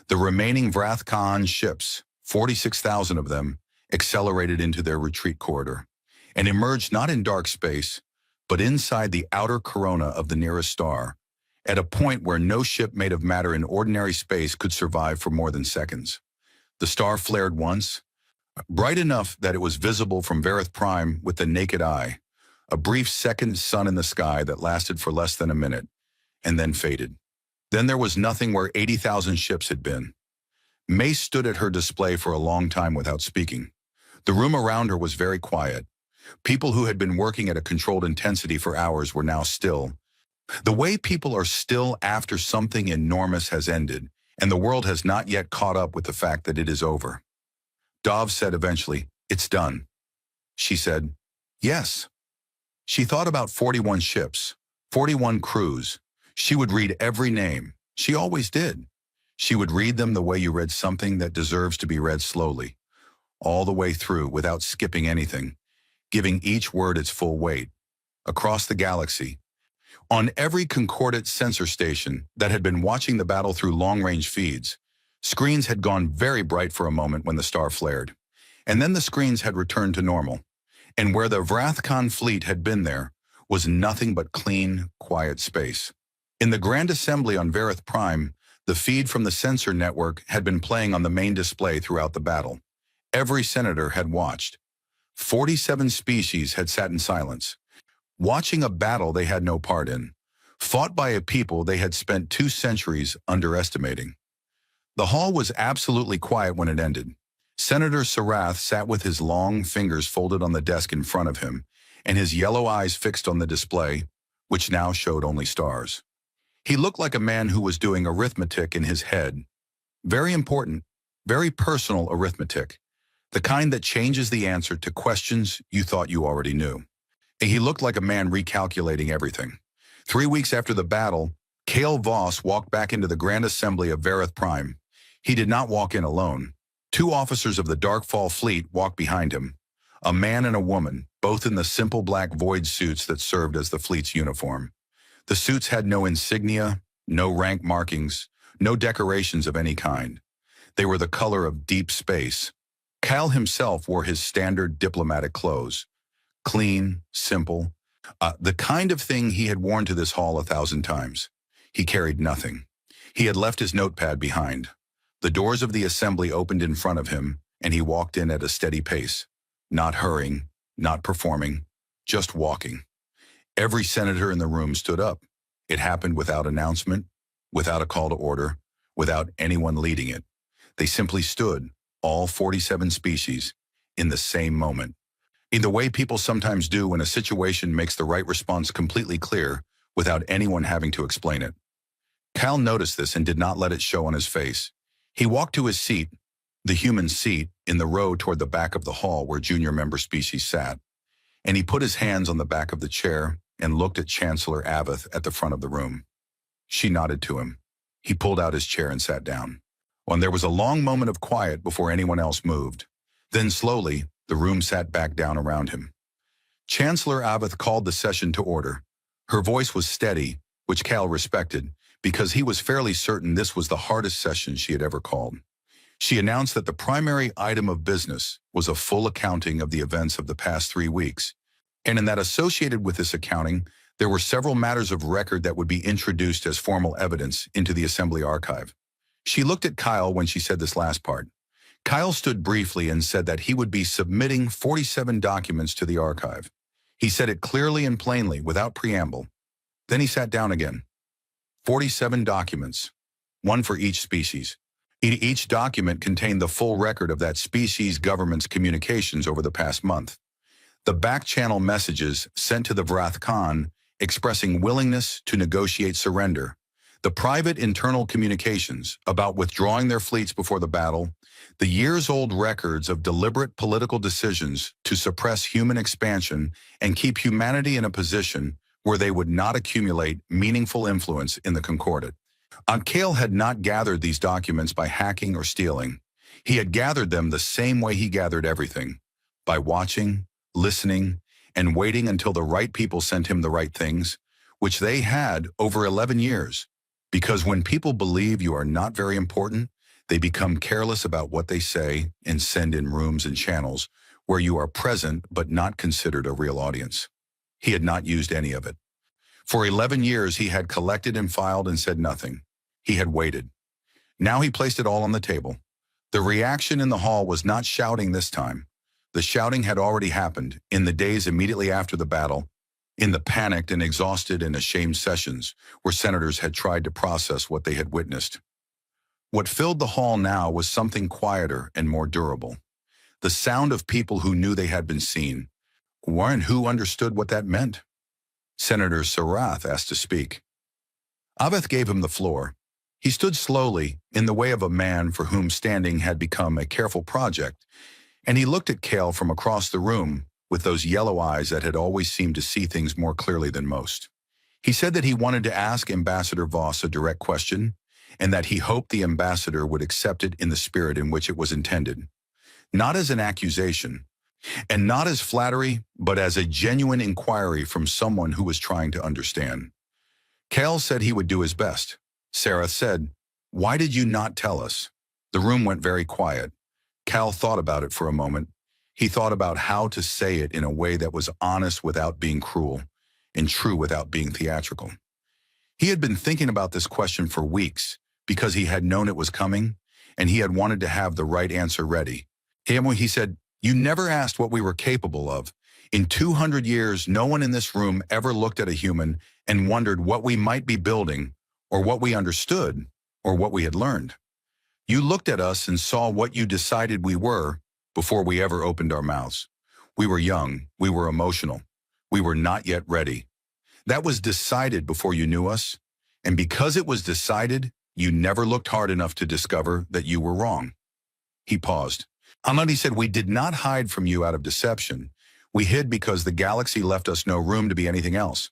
The remaining Wrath Khan ships, 46,000 of them, accelerated into their retreat corridor and emerged not in dark space, but inside the outer corona of the nearest star, at a point where no ship made of matter in ordinary space could survive for more than seconds. The star flared once, bright enough that it was visible from Varith Prime with the naked eye, a brief second sun in the sky that lasted for less than a minute, and then faded. Then there was nothing where 80,000 ships had been. Mace stood at her display for a long time without speaking. The room around her was very quiet. People who had been working at a controlled intensity for hours were now still. The way people are still after something enormous has ended, and the world has not yet caught up with the fact that it is over. Dov said eventually, "It's done." She said, "Yes." She thought about 41 ships, 41 crews. She would read every name. She always did. She would read them the way you read something that deserves to be read slowly, all the way through without skipping anything, giving each word its full weight. Across the galaxy, on every concordant sensor station that had been watching the battle through long-range feeds, screens had gone very bright for a moment when the star flared, and then the screens had returned to normal. And where the Wrath Khan fleet had been there was nothing but clean, quiet space. In the Grand Assembly on Varith Prime, the feed from the sensor network had been playing on the main display throughout the battle. Every senator had watched. 47 species had sat in silence, watching a battle they had no part in, fought by a people they had spent 2 centuries underestimating. The hall was absolutely quiet when it ended. Senator Sarath sat with his long fingers folded on the desk in front of him, and his yellow eyes fixed on the display, which now showed only stars. He looked like a man who was doing arithmetic in his head. Very important, very personal arithmetic, the kind that changes the answer to questions you thought you already knew. And he looked like a man recalculating everything. 3 weeks after the battle, Kale Voss walked back into the Grand Assembly of Varith Prime. He did not walk in alone. 2 officers of the Darkfall fleet walked behind him, a man and a woman, both in the simple black void suits that served as the fleet's uniform. The suits had no insignia, no rank markings, no decorations of any kind. They were the color of deep space. Kyle himself wore his standard diplomatic clothes. Clean, simple, the kind of thing he had worn to this hall 1,000 times. He carried nothing. He had left his notepad behind. The doors of the assembly opened in front of him, and he walked in at a steady pace, not hurrying, not performing, just walking. Every senator in the room stood up. It happened without announcement, without a call to order, without anyone leading it. They simply stood, all 47 species, in the same moment. In the way people sometimes do when a situation makes the right response completely clear without anyone having to explain it. Cal noticed this and did not let it show on his face. He walked to his seat, the human seat, in the row toward the back of the hall where junior member species sat, and he put his hands on the back of the chair and looked at Chancellor Avith at the front of the room. She nodded to him. He pulled out his chair and sat down. There was a long moment of quiet before anyone else moved. Then slowly, the room sat back down around him. Chancellor Avith called the session to order. Her voice was steady, which Cal respected, because he was fairly certain this was the hardest session she had ever called. She announced that the primary item of business was a full accounting of the events of the past 3 weeks, and in that associated with this accounting, there were several matters of record that would be introduced as formal evidence into the Assembly archive. She looked at Kyle when she said this last part. Kyle stood briefly and said that he would be submitting 47 documents to the archive. He said it clearly and plainly, without preamble. Then he sat down again. 47 documents, one for each species. Each document contained the full record of that species' government's communications over the past month. The back-channel messages sent to the Wrath Khan expressing willingness to negotiate surrender. The private internal communications about withdrawing their fleets before the battle, the years-old records of deliberate political decisions to suppress human expansion and keep humanity in a position where they would not accumulate meaningful influence in the Concordat. Kale had not gathered these documents by hacking or stealing. He had gathered them the same way he gathered everything, by watching, listening, and waiting until the right people sent him the right things, which they had over 11 years. Because when people believe you are not very important, they become careless about what they say and send in rooms and channels where you are present but not considered a real audience. He had not used any of it. For 11 years, he had collected and filed and said nothing. He had waited. Now he placed it all on the table. The reaction in the hall was not shouting this time. The shouting had already happened in the days immediately after the battle, in the panicked and exhausted and ashamed sessions where senators had tried to process what they had witnessed. What filled the hall now was something quieter and more durable. The sound of people who knew they had been seen, and who understood what that meant. Senator Sarath asked to speak. Aveth gave him the floor. He stood slowly, in the way of a man for whom standing had become a careful project, and he looked at Kale from across the room with those yellow eyes that had always seemed to see things more clearly than most. He said that he wanted to ask Ambassador Voss a direct question, and that he hoped the ambassador would accept it in the spirit in which it was intended. Not as an accusation, and not as flattery, but as a genuine inquiry from someone who was trying to understand. Kale said he would do his best. Sarah said, "Why did you not tell us?" The room went very quiet. Cal thought about it for a moment. He thought about how to say it in a way that was honest without being cruel, and true without being theatrical. He had been thinking about this question for weeks because he had known it was coming, and he had wanted to have the right answer ready. He said, "You never asked what we were capable of. In 200 years, no one in this room ever looked at a human and wondered what we might be building, or what we understood, or what we had learned. You looked at us and saw what you decided we were before we ever opened our mouths. We were young, we were emotional, we were not yet ready. That was decided before you knew us, and because it was decided, you never looked hard enough to discover that you were wrong." He paused. He said, "We did not hide from you out of deception. We hid because the galaxy left us no room to be anything else.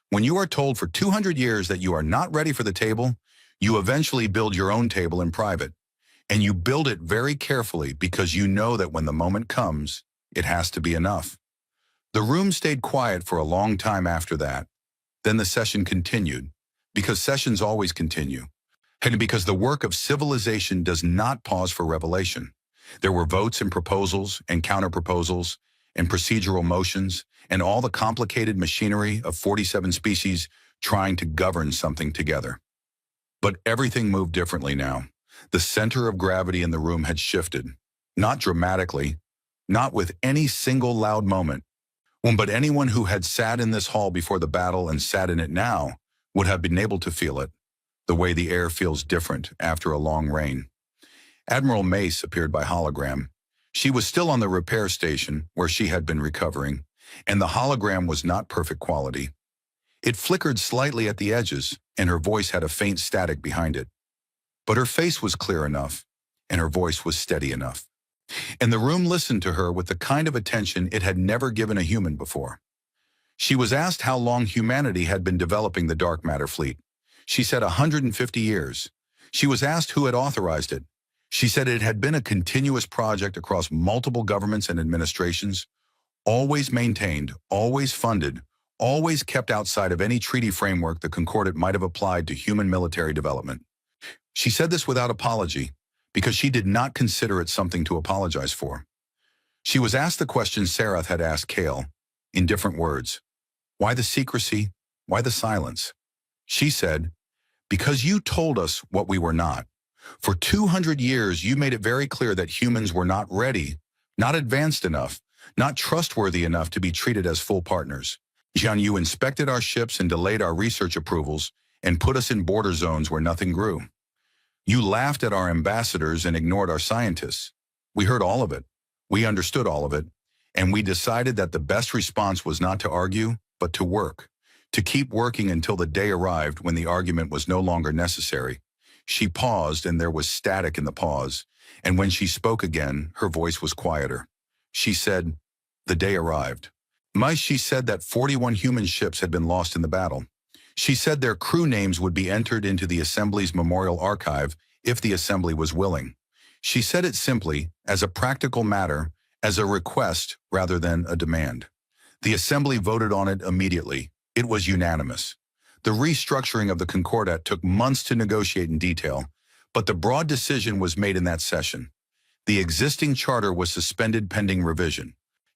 When you are told for 200 years that you are not ready for the table, you eventually build your own table in private. And you build it very carefully because you know that when the moment comes, it has to be enough." The room stayed quiet for a long time after that. Then the session continued, because sessions always continue, and because the work of civilization does not pause for revelation. There were votes and proposals and counter-proposals and procedural motions and all the complicated machinery of 47 species trying to govern something together. But everything moved differently now. The center of gravity in the room had shifted, not dramatically, not with any single loud moment, but anyone who had sat in this hall before the battle and sat in it now would have been able to feel it, the way the air feels different after a long rain. Admiral Mace appeared by hologram. She was still on the repair station where she had been recovering, and the hologram was not perfect quality. It flickered slightly at the edges, and her voice had a faint static behind it. But her face was clear enough, and her voice was steady enough. And the room listened to her with the kind of attention it had never given a human before. She was asked how long humanity had been developing the dark matter fleet. She said 150 years. She was asked who had authorized it. She said it had been a continuous project across multiple governments and administrations, always maintained, always funded, always kept outside of any treaty framework the Concordat might have applied to human military development. She said this without apology, because she did not consider it something to apologize for. She was asked the question Sarath had asked Kale, in different words. Why the secrecy? Why the silence? She said, "Because you told us what we were not. For 200 years, you made it very clear that humans were not ready, not advanced enough, not trustworthy enough to be treated as full partners. You inspected our ships and delayed our research approvals and put us in border zones where nothing grew. You laughed at our ambassadors and ignored our scientists. We heard all of it. We understood all of it. And we decided that the best response was not to argue, but to work. To keep working until the day arrived when the argument was no longer necessary." She paused, and there was static in the pause. And when she spoke again, her voice was quieter. She said, "The day arrived." She said that 41 human ships had been lost in the battle. She said their crew names would be entered into the Assembly's memorial archive if the Assembly was willing. She said it simply, as a practical matter, as a request rather than a demand. The Assembly voted on it immediately. It was unanimous. The restructuring of the Concordat took months to negotiate in detail, but the broad decision was made in that session. The existing charter was suspended pending revision.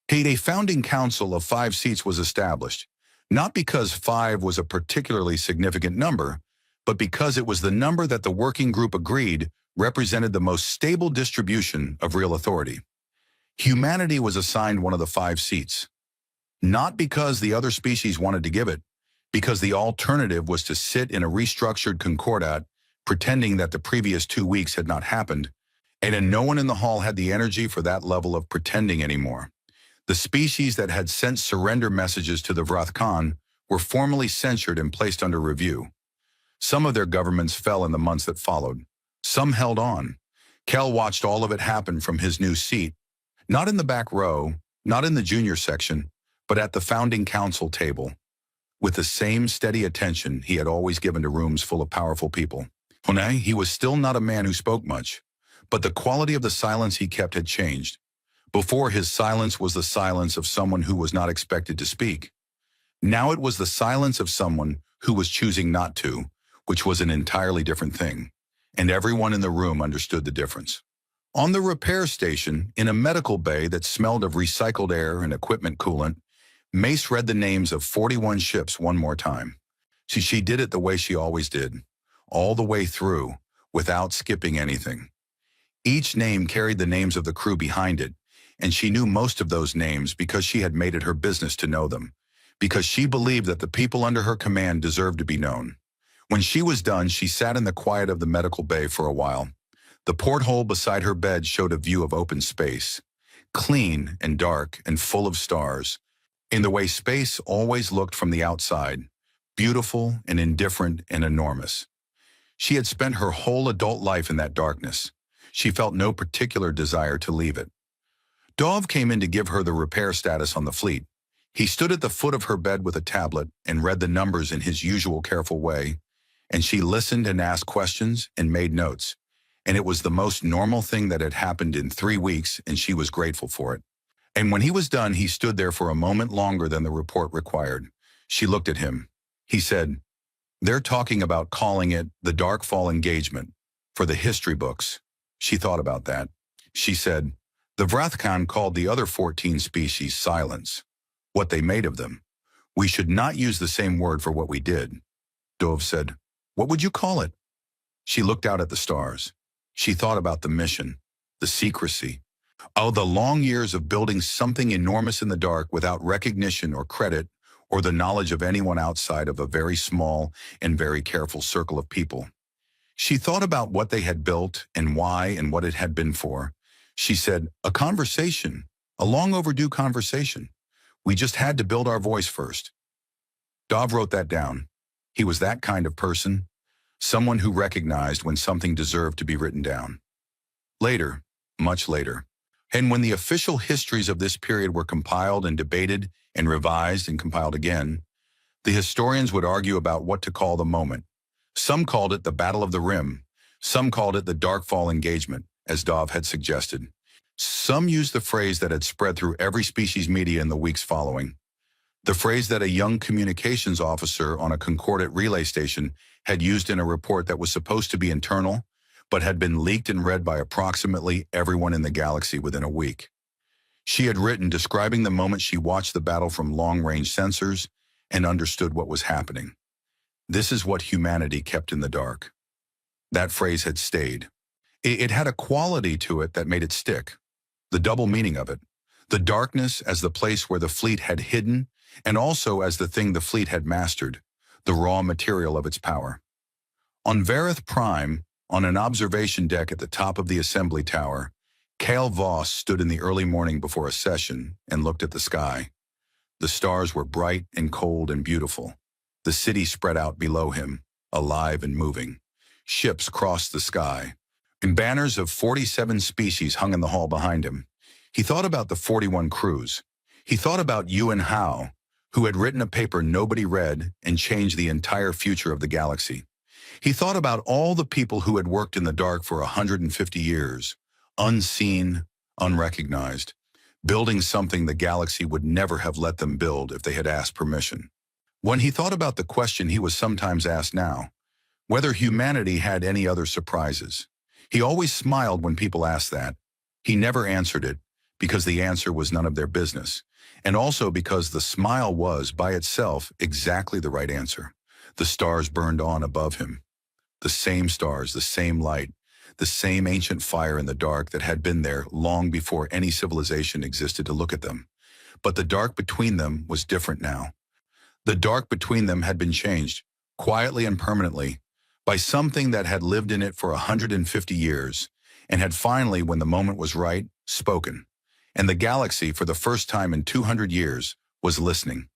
A founding council of 5 seats was established, not because 5 was a particularly significant number, but because it was the number that the working group agreed represented the most stable distribution of real authority. Humanity was assigned one of the 5 seats, not because the other species wanted to give it, because the alternative was to sit in a restructured Concordat, pretending that the previous 2 weeks had not happened, and no one in the hall had the energy for that level of pretending anymore. The species that had sent surrender messages to the Wrath Khan were formally censured and placed under review. Some of their governments fell in the months that followed. Some held on. Kel watched all of it happen from his new seat, not in the back row, not in the junior section, but at the founding council table, with the same steady attention he had always given to rooms full of powerful people. He was still not a man who spoke much, but the quality of the silence he kept had changed. Before, his silence was the silence of someone who was not expected to speak. Now it was the silence of someone who was choosing not to, which was an entirely different thing, and everyone in the room understood the difference. On the repair station, in a medical bay that smelled of recycled air and equipment coolant, Mace read the names of 41 ships one more time. She did it the way she always did, all the way through, without skipping anything. Each name carried the names of the crew behind it, and she knew most of those names because she had made it her business to know them, because she believed that the people under her command deserved to be known. When she was done, she sat in the quiet of the medical bay for a while. The porthole beside her bed showed a view of open space, clean and dark and full of stars, in the way space always looked from the outside, beautiful and indifferent and enormous. She had spent her whole adult life in that darkness. She felt no particular desire to leave it. Dov came in to give her the repair status on the fleet. He stood at the foot of her bed with a tablet and read the numbers in his usual careful way, and she listened and asked questions and made notes. And it was the most normal thing that had happened in 3 weeks, and she was grateful for it. And when he was done, he stood there for a moment longer than the report required. She looked at him. He said, "They're talking about calling it the Darkfall Engagement for the history books." She thought about that. She said, "The Vrathkhan called the other 14 species silence. What they made of them. We should not use the same word for what we did." Dov said, "What would you call it?" She looked out at the stars. She thought about the mission, the secrecy. Oh, the long years of building something enormous in the dark without recognition or credit or the knowledge of anyone outside of a very small and very careful circle of people. She thought about what they had built and why and what it had been for. She said, "A conversation, a long overdue conversation. We just had to build our voice first." Dov wrote that down. He was that kind of person, someone who recognized when something deserved to be written down. Later, much later, and when the official histories of this period were compiled and debated and revised and compiled again, the historians would argue about what to call the moment. Some called it the Battle of the Rim. Some called it the Darkfall Engagement, as Dov had suggested. Some used the phrase that had spread through every species media in the weeks following. The phrase that a young communications officer on a Concordat relay station had used in a report that was supposed to be internal, but had been leaked and read by approximately everyone in the galaxy within a week. She had written describing the moment she watched the battle from long-range sensors and understood what was happening. This is what humanity kept in the dark. That phrase had stayed. It had a quality to it that made it stick. The double meaning of it. The darkness as the place where the fleet had hidden, and also as the thing the fleet had mastered, the raw material of its power. On Vareth Prime, on an observation deck at the top of the assembly tower, Cale Voss stood in the early morning before a session and looked at the sky. The stars were bright and cold and beautiful. The city spread out below him, alive and moving. Ships crossed the sky, and banners of 47 species hung in the hall behind him. He thought about the 41 crews. He thought about Yuan Hao, who had written a paper nobody read and changed the entire future of the galaxy. He thought about all the people who had worked in the dark for 150 years, unseen, unrecognized, building something the galaxy would never have let them build if they had asked permission. When he thought about the question he was sometimes asked now, whether humanity had any other surprises, he always smiled when people asked that. He never answered it, because the answer was none of their business, and also because the smile was, by itself, exactly the right answer. The stars burned on above him. The same stars, the same light, the same ancient fire in the dark that had been there long before any civilization existed to look at them. But the dark between them was different now. The dark between them had been changed, quietly and permanently, by something that had lived in it for 150 years, and had finally, when the moment was right, spoken. And the galaxy, for the first time in 200 years, was listening.